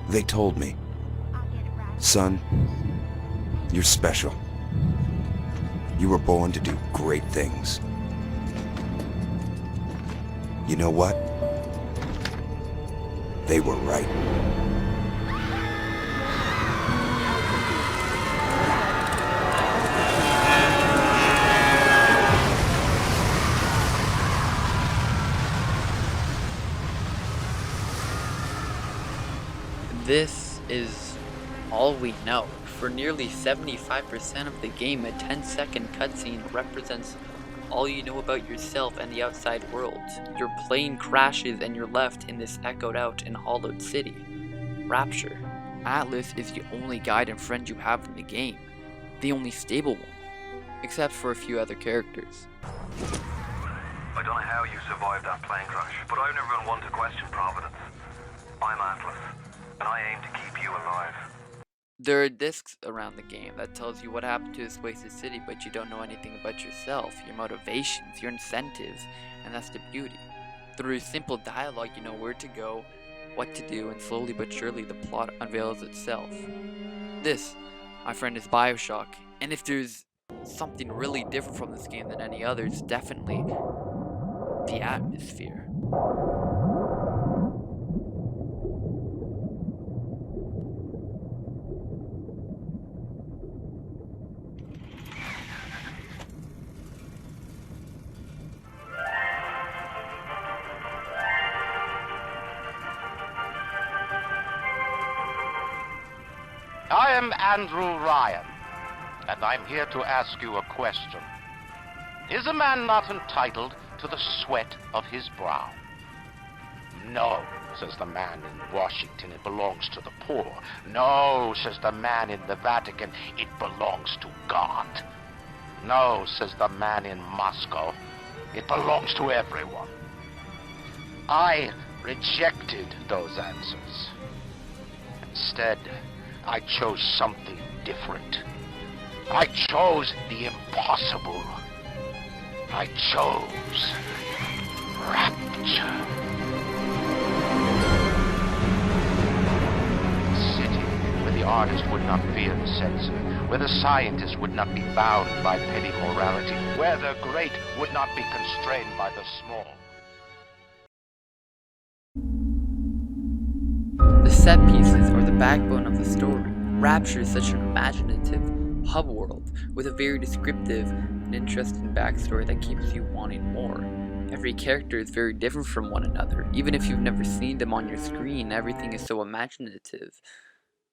They told me, son, you're special. You were born to do great things. You know what? They were right. This is all we know. For nearly 75% of the game, a 10-second cutscene represents all you know about yourself and the outside world. Your plane crashes and you're left in this echoed out and hollowed city. Rapture. Atlas is the only guide and friend you have in the game. The only stable one. Except for a few other characters. I don't know how you survived that plane crash, but I've never been one to question Providence. I'm Atlas, and I aim to keep you alive. There are discs around the game that tells you what happened to this wasted city, but you don't know anything about yourself, your motivations, your incentives, and that's the beauty. Through simple dialogue, you know where to go, what to do, and slowly but surely the plot unveils itself. This, my friend, is BioShock, and if there's something really different from this game than any other, it's definitely the atmosphere. I am Andrew Ryan, and I'm here to ask you a question. Is a man not entitled to the sweat of his brow? No, says the man in Washington, it belongs to the poor. No, says the man in the Vatican, it belongs to God. No, says the man in Moscow, it belongs to everyone. I rejected those answers. Instead, I chose something different. I chose the impossible. I chose rapture. A city where the artist would not fear the censor, where the scientist would not be bound by petty morality, where the great would not be constrained by the small. The set pieces are the backbone of the story. Rapture is such an imaginative hub world with a very descriptive and interesting backstory that keeps you wanting more. Every character is very different from one another. Even if you've never seen them on your screen, everything is so imaginative.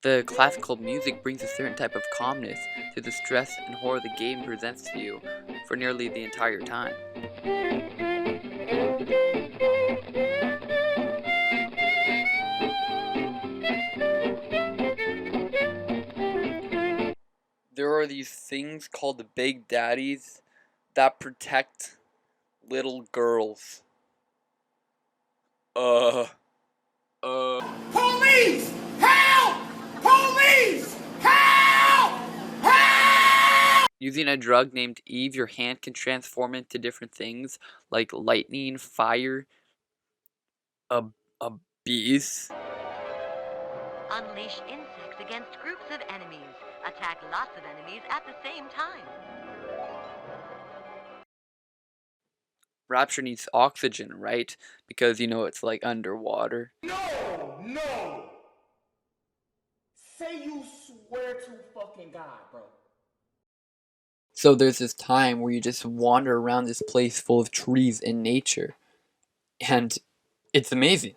The classical music brings a certain type of calmness to the stress and horror the game presents to you for nearly the entire time. There are these things called the Big Daddies that protect little girls. Police! Help! Police! Help! Help! Using a drug named Eve, your hand can transform into different things like lightning, fire, a beast. Unleash insects against groups of enemies. Attack lots of enemies at the same time. Rapture needs oxygen, right? Because, you know, it's like underwater. No! Say you swear to fucking God, bro. So there's this time where you just wander around this place full of trees and nature. And it's amazing.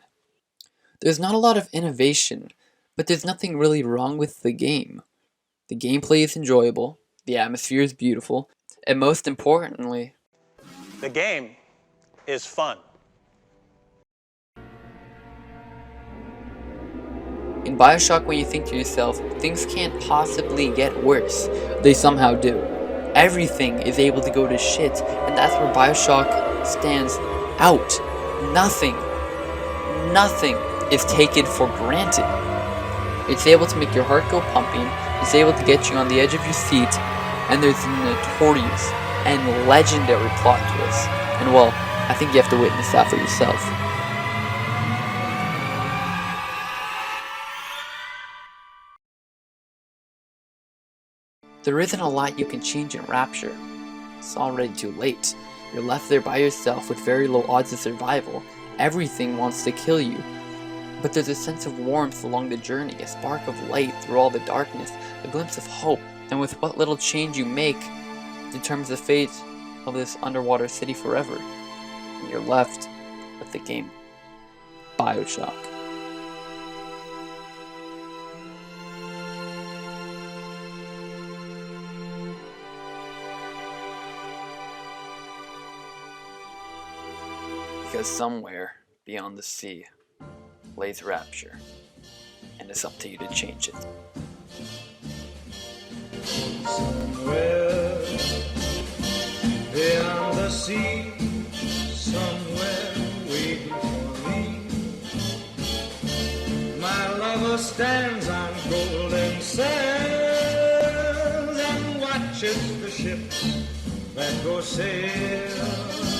There's not a lot of innovation, but there's nothing really wrong with the game. The gameplay is enjoyable, the atmosphere is beautiful, and most importantly, the game is fun. In BioShock, when you think to yourself, things can't possibly get worse, they somehow do. Everything is able to go to shit, and that's where BioShock stands out. Nothing is taken for granted. It's able to make your heart go pumping, it's able to get you on the edge of your seat, and there's a notorious and legendary plot twist. And well, I think you have to witness that for yourself. There isn't a lot you can change in Rapture. It's already too late. You're left there by yourself with very low odds of survival. Everything wants to kill you. But there's a sense of warmth along the journey, a spark of light through all the darkness, a glimpse of hope. And with what little change you make determines the fate of this underwater city forever. And you're left with the game BioShock. Because somewhere beyond the sea lays Rapture, and it's up to you to change it. Somewhere beyond the sea, somewhere waiting for me, my lover stands on golden sands and watches the ships that go sail